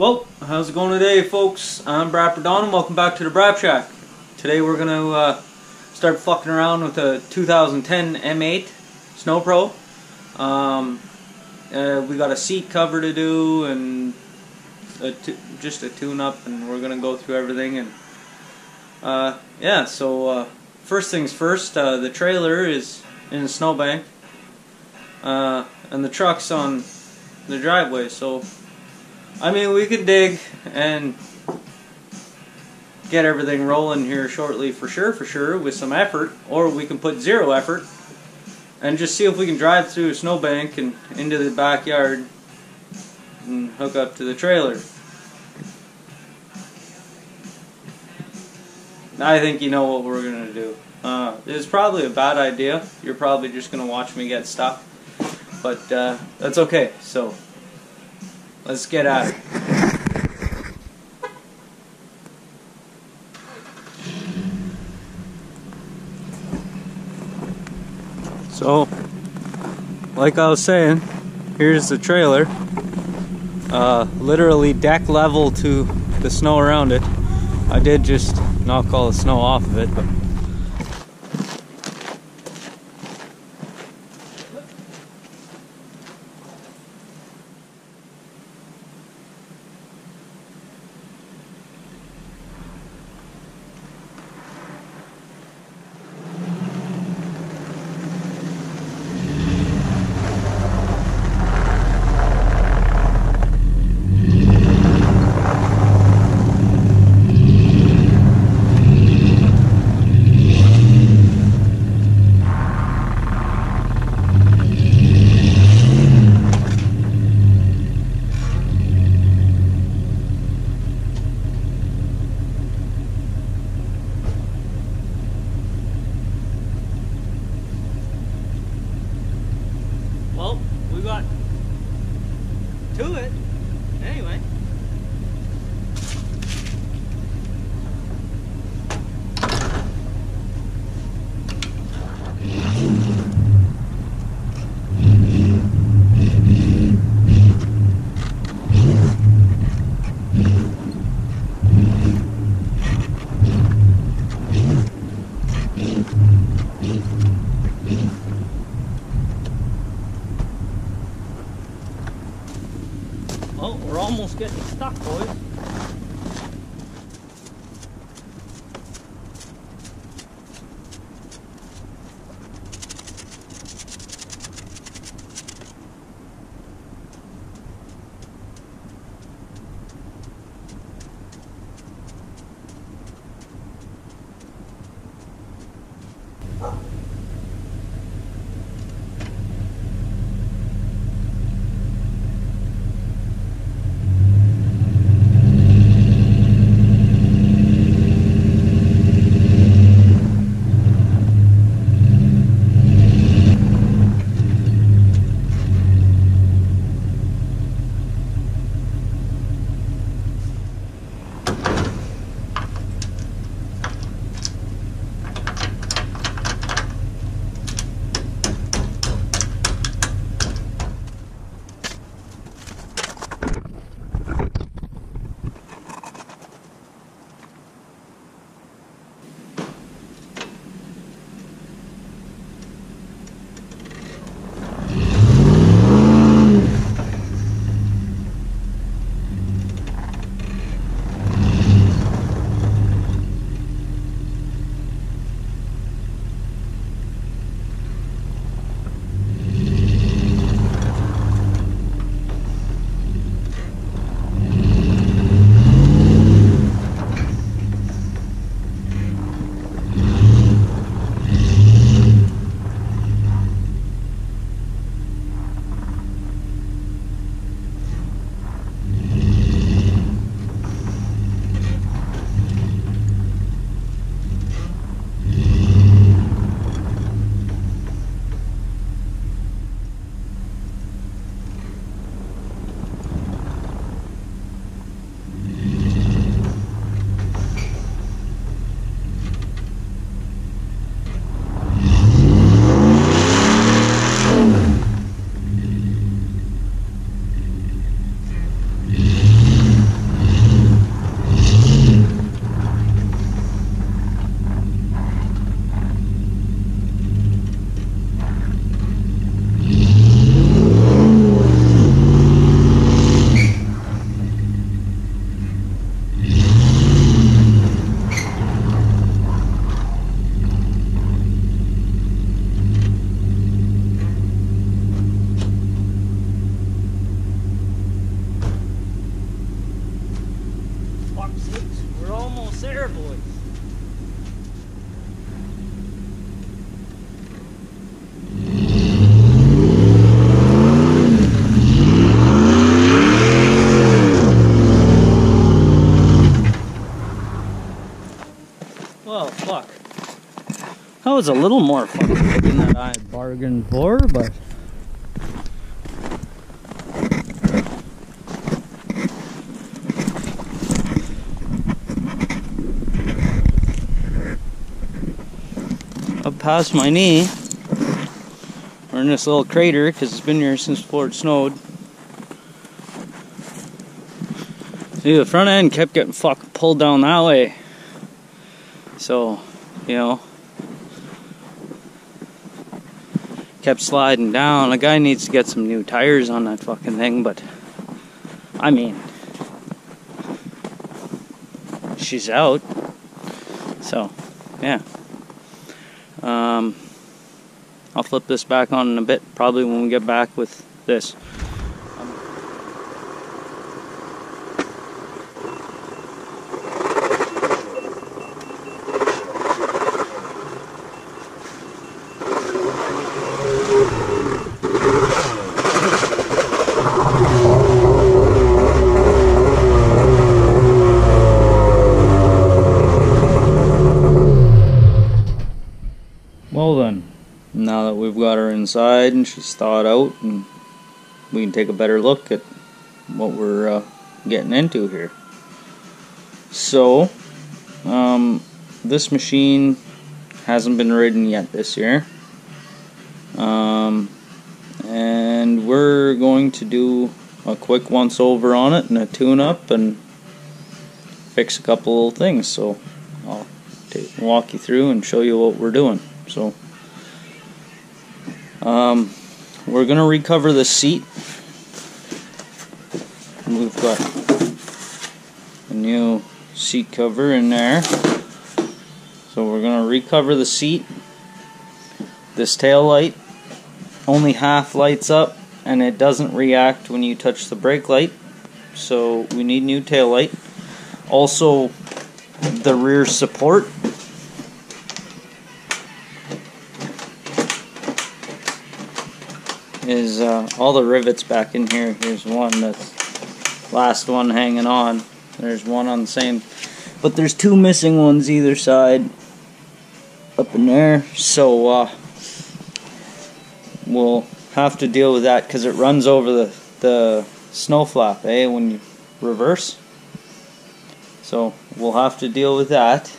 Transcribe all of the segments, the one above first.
Well, how's it going today, folks? I'm Braap and welcome back to the Braap Shack. Today we're gonna start fucking around with a 2010 M8 SnoPro. We got a seat cover to do and just a tune-up, and we're gonna go through everything. And yeah, so first things first, the trailer is in a snowbank, and the truck's on the driveway. So I mean, we could dig and get everything rolling here shortly for sure, with some effort, or we can put zero effort and just see if we can drive through a snowbank and into the backyard and hook up to the trailer. I think you know what we're going to do. It's probably a bad idea. You're probably just going to watch me get stuck, but that's okay. So let's get at it. So, like I was saying, here's the trailer. Literally deck level to the snow around it. I did just knock all the snow off of it, but we got to it anyway. Oh, we're almost getting stuck, boys. boys. Well, fuck. That was a little more fucking than that I bargained for, but... Up past my knee. We're in this little crater because it's been here since before it snowed. See, the front end kept getting fucking pulled down that way. So, you know, kept sliding down. The guy needs to get some new tires on that fucking thing, but I mean, she's out. So, yeah. I'll flip this back on in a bit, probably when we get back with this. Well then, now that we've got her inside and she's thawed out, and we can take a better look at what we're getting into here. So, this machine hasn't been ridden yet this year, and we're going to do a quick once over on it and a tune-up and fix a couple little things. So I'll walk you through and show you what we're doing. So, we're going to recover the seat. We've got a new seat cover in there. So we're going to recover the seat. This tail light only half lights up and it doesn't react when you touch the brake light. So we need new tail light. Also, the rear support is all the rivets back in here. Here's one, that's last one hanging on. There's one on the same, but there's two missing ones either side up in there. So we'll have to deal with that because it runs over the snow flap, when you reverse. So we'll have to deal with that.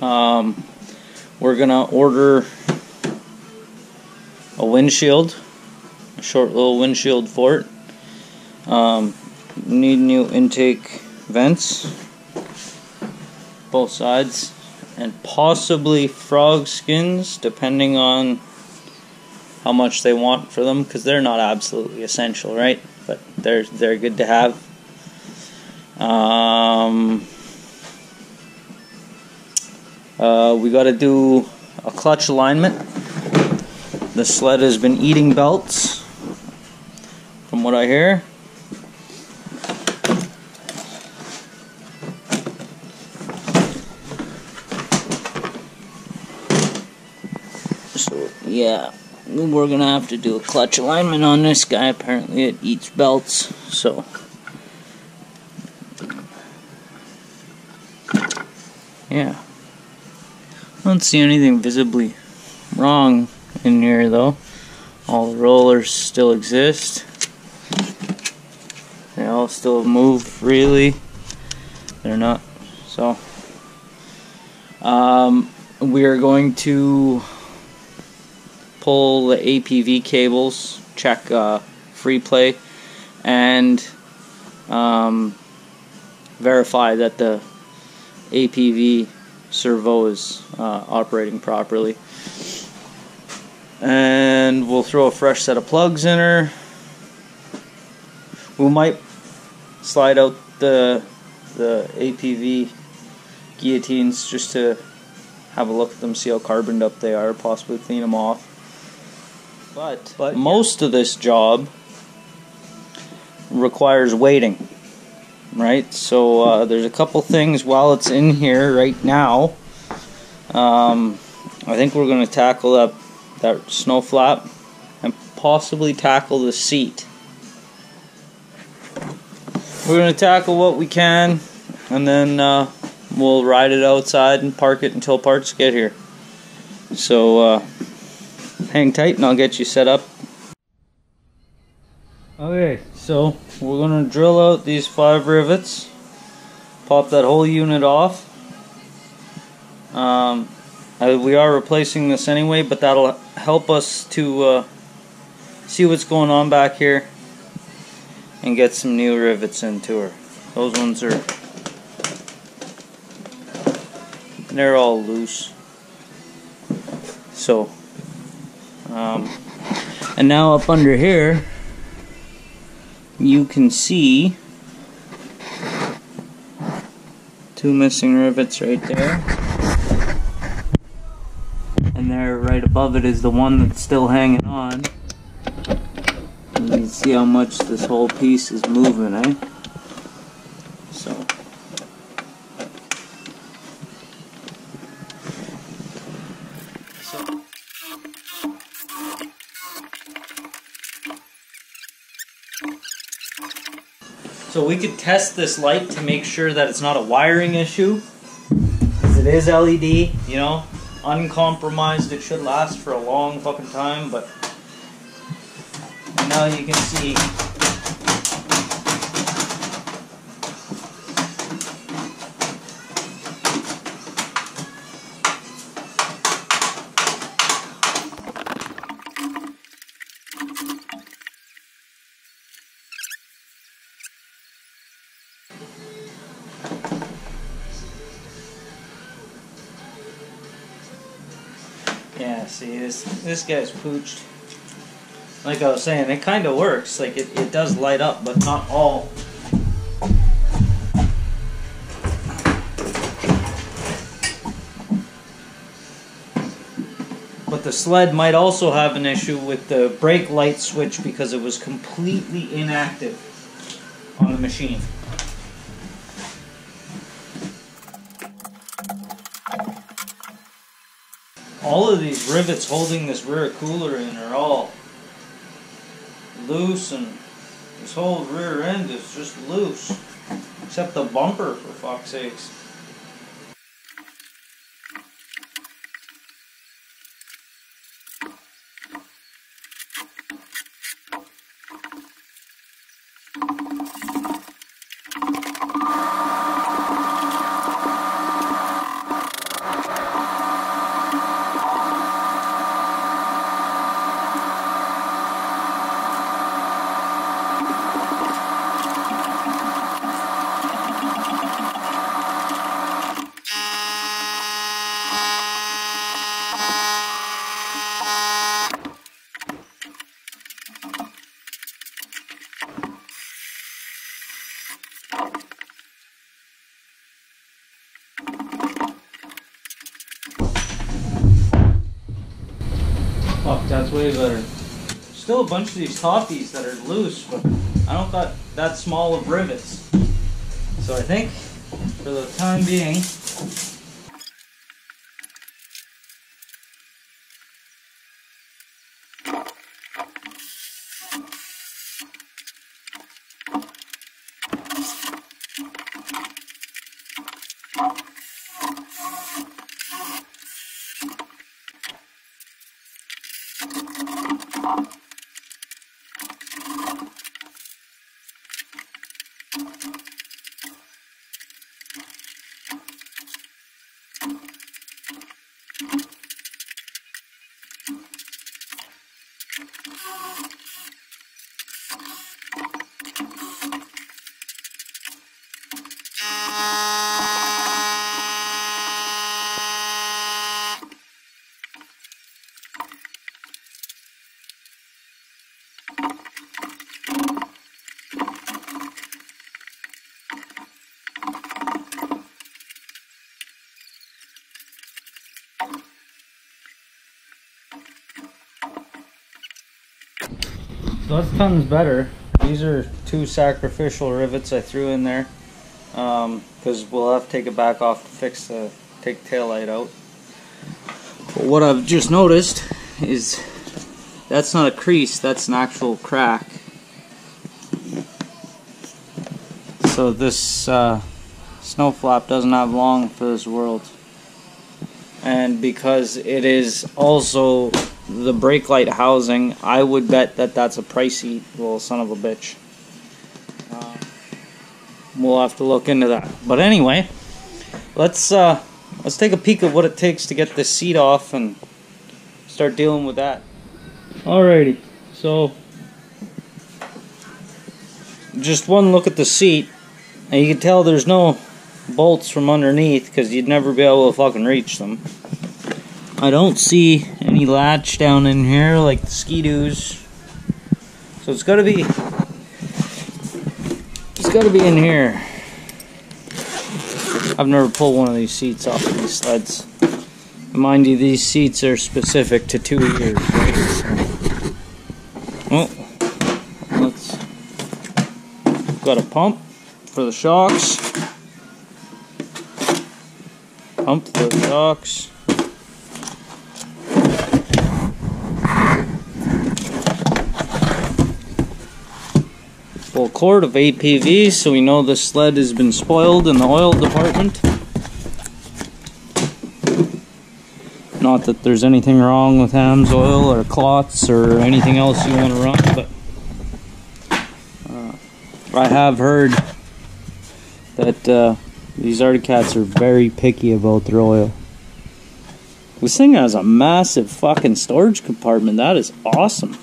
We're gonna order a windshield, a short little windshield for it. Need new intake vents, both sides, and possibly frog skins, depending on how much they want for them, because they're not absolutely essential, right? But they're good to have. We got to do a clutch alignment. The sled has been eating belts, from what I hear. So yeah, we're gonna have to do a clutch alignment on this guy. Apparently it eats belts, so yeah. I don't see anything visibly wrong in here though. All the rollers still exist. They all still move freely. They're not. So we are going to pull the APV cables, check free play, and verify that the APV servo is operating properly. And we'll throw a fresh set of plugs in her. We might slide out the APV guillotines just to have a look at them, see how carboned up they are, possibly clean them off. But most of this job requires waiting. right? So there's a couple things while it's in here right now. I think we're going to tackle that snow flap and possibly tackle the seat. We're going to tackle what we can, and then we'll ride it outside and park it until parts get here. So hang tight and I'll get you set up. Okay, so we're going to drill out these 5 rivets, pop that whole unit off. We are replacing this anyway, but that'll help us to see what's going on back here and get some new rivets into her. Those ones they're all loose. So, and now up under here, you can see 2 missing rivets right there. And there right above it is the one that's still hanging on. And you can see how much this whole piece is moving, eh? So we could test this light to make sure that it's not a wiring issue, because it is LED, you know, uncompromised. It should last for a long fucking time, but now you can see yeah, see, this guy's pooched. Like I was saying, it kind of works. Like it does light up, but not all. But the sled might also have an issue with the brake light switch because it was completely inactive on the machine. All of these rivets holding this rear cooler in are all loose, and this whole rear end is just loose, except the bumper, for fuck's sakes. Fuck, that's way better. Still a bunch of these toppies that are loose, but I don't got that small of rivets. So I think, for the time being, so that's tons better. These are 2 sacrificial rivets I threw in there. because we'll have to take it back off to fix take the tail light out. But what I've just noticed is that's not a crease, that's an actual crack. So this snow flap doesn't have long for this world. And because it is also the brake light housing, I would bet that that's a pricey little son of a bitch. We'll have to look into that. But anyway, let's take a peek at what it takes to get this seat off and start dealing with that. Alrighty, so just one look at the seat, and you can tell there's no bolts from underneath because you'd never be able to fucking reach them. I don't see any latch down in here like the Ski-Doos, so it's gotta be in here. I've never pulled one of these seats off of these sleds. Mind you, these seats are specific to 2 years, right? So, got a pump for the shocks. Pump for the shocks. Full quart of APV, so we know the sled has been spoiled in the oil department. Not that there's anything wrong with hams oil or clots or anything else you want to run, but I have heard that these Arctic Cats are very picky about their oil. This thing has a massive fucking storage compartment. That is awesome.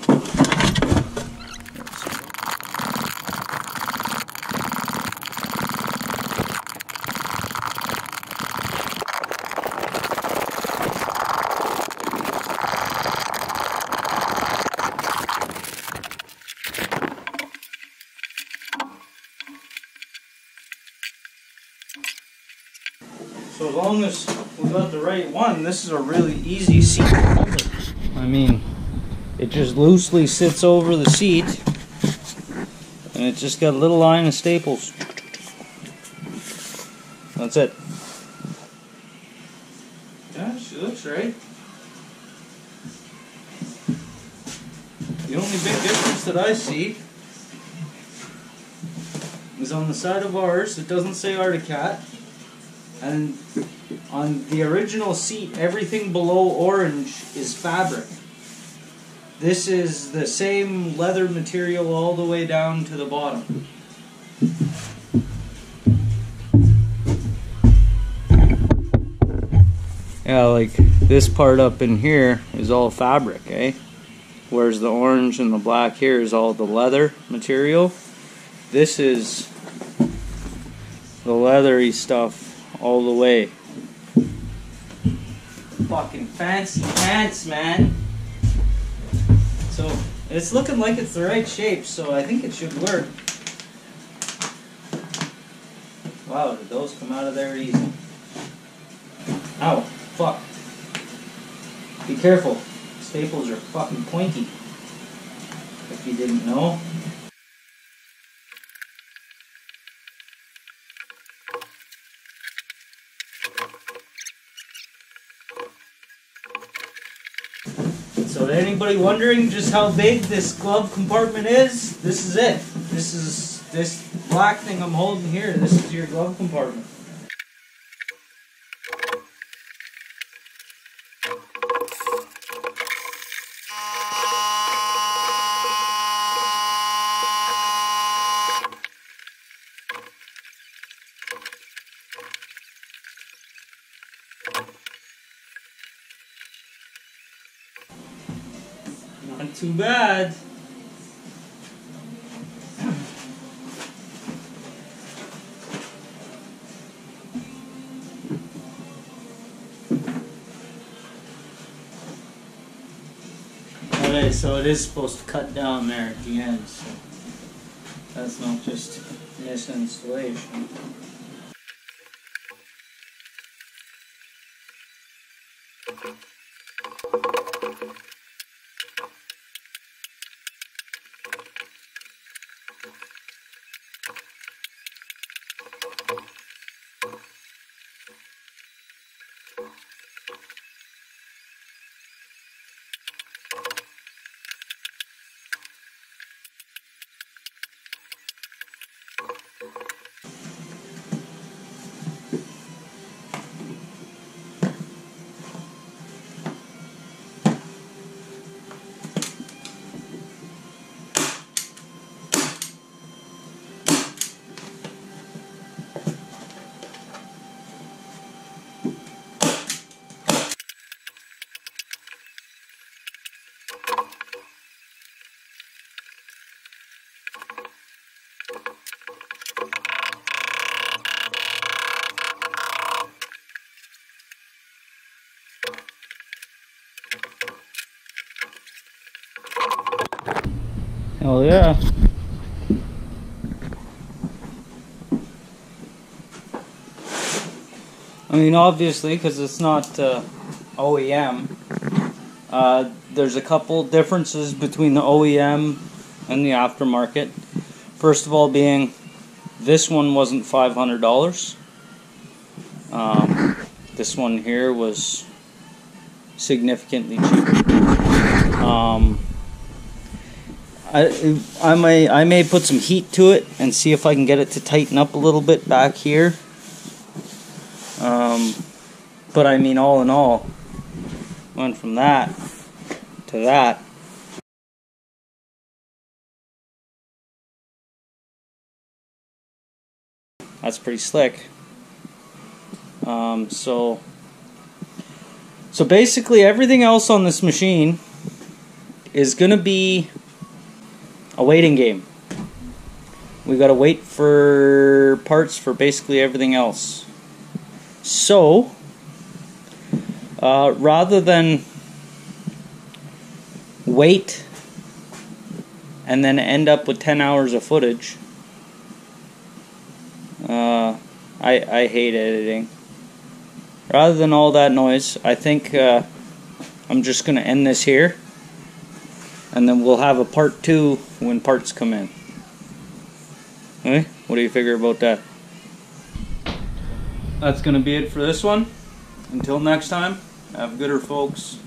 So as long as we got the right one, this is a really easy seat to hold. I mean, it just loosely sits over the seat, and it's just got a little line of staples. That's it. Yeah, she looks right. The only big difference that I see is on the side of ours, it doesn't say Arctic Cat. And on the original seat, everything below orange is fabric. This is the same leather material all the way down to the bottom. Yeah, like this part up in here is all fabric, eh? Whereas the orange and the black here is all the leather material. This is the leathery stuff all the way. Fucking fancy pants, man. So it's looking like it's the right shape, so I think it should work. Wow, did those come out of there easy? Ow, fuck. Be careful. Staples are fucking pointy. If you didn't know. So to anybody wondering just how big this glove compartment is, this is it. This is this black thing I'm holding here. This is your glove compartment. Not too bad. Okay, so it is supposed to cut down there at the end, so that's not just misinstallation. Hell yeah. I mean, obviously, because it's not OEM, there's a couple differences between the OEM and the aftermarket. First of all being, this one wasn't $500. This one here was significantly cheaper. I may put some heat to it and see if I can get it to tighten up a little bit back here. But I mean, all in all, went from that to that. That's pretty slick. So basically everything else on this machine is gonna be a waiting game. We gotta wait for parts for basically everything else. So rather than wait and then end up with 10 hours of footage, I hate editing. Rather than all that noise, I think I'm just gonna end this here, and then we'll have a part 2 when parts come in. Okay? What do you figure about that? That's gonna be it for this one. Until next time, have gooder, folks.